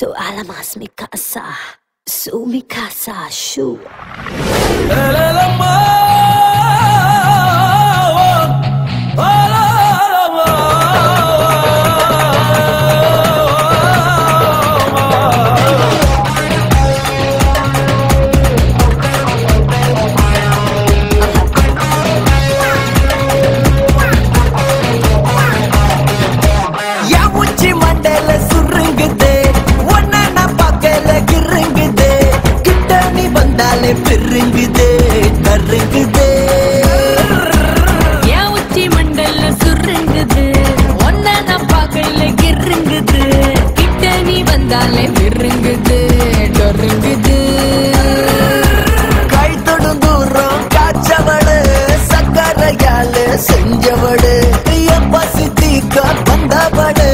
Tu alamas mi casa, su mi casa, shu. பெருங்குதே கருங்குதே யா உச்சி மண்டல சுருங்குது ஒன்ன நான் பார்க்கல கிருங்குது கிட்ட நீ வந்தாலே பெருங்குது டொருங்குது கை தொடும் தூரம் காய்ச்சவடு சக்கரையால செஞ்சவடு பசி தீக்க வந்தவடு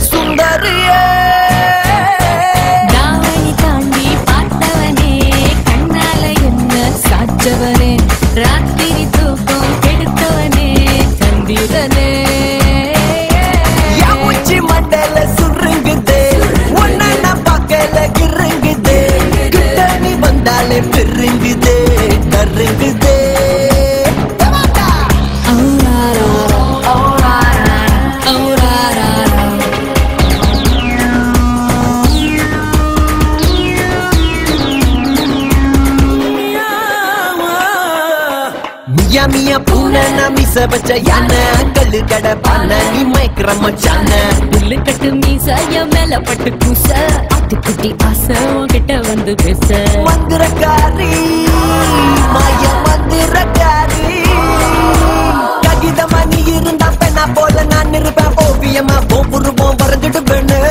சுந்தரியே ராத்திரி தூக்கம் கெடுத்தவனே சந்திரனே யா உச்சி மண்டல சுருங்குதே ஒன்ன நான் பார்க்கல கிருங்குதே கிட்ட நீ வந்தாலே பெருங்குதே கருங்குதே மியா பூனை நான் மீச வச்ச யானை கல்லு கடை பானை நீ மயக்கிற மச்சான புல்லு கட்டு மீசைய மேல பட்டு பூச ஆட்டுக்குட்டி ஆசை உன்கிட்ட வந்து பேச மந்திரக்காரி மாய மந்திரக்காரி ககிதமா நீ இருந்தா பெண்ணா போல நான் இருப்பேன் ஓவியமா போபுருவோம் வரைஞ்சிட்டு பெண்ணு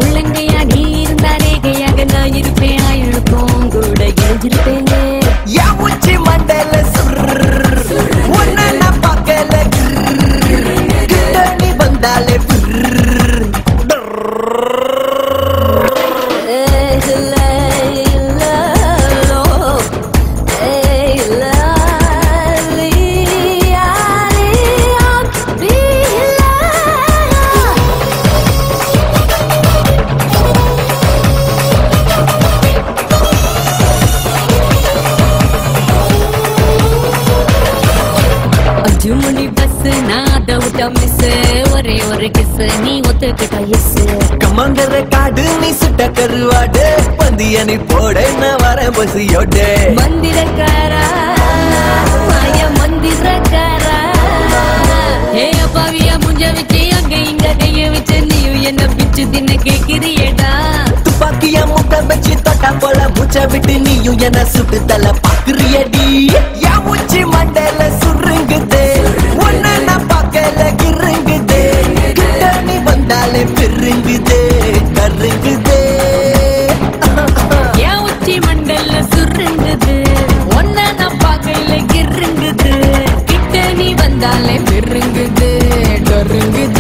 உள்ளங்கையா நீ இருந்தா ரேகையாக நான் இருப்பேன் ஆயுழுப்போம் கூட எழுதிருப்பேனே யா உச்சி மண்டல ஒன்ன நான் பார்க்கல கிட்ட நீ வந்தாலே ஜுமுனி பஸ் நான் தவுட்ட மிஸ் ஒரே ஒரு கிஸ் நீ ஒத்துக்கிட்ட எஸ் கமங்கர காடு நீ சுட்ட கருவாடு பந்திய நீ போட நான் வரேன் பசியோட மந்திரக்காரா மாய மந்திரக்காரா ஏ அப்பாவியா முஞ்ச வச்சு அங்க இங்க கைய வச்சு நீயும் என்ன பிச்சு தின்ன கேக்குறியடா துப்பாக்கியா முட்டை வச்சு தொட்டா போல மூச்சை விட்டு நீயும் என்ன சுட்டு தலை பாக்குறியடி யா உச்சி மண்டல சுருங்குதே ஒன்ன நான் பார்க்கல கிருங்குதே கிட்ட நீ வந்தாலே பெருங்குதே கருங்குதே யா உச்சி மண்டல சுருங்குது ஒன்ன நான் பார்க்கல கிருங்குது கிட்ட நீ வந்தாலே பெருங்குது டொருங்குது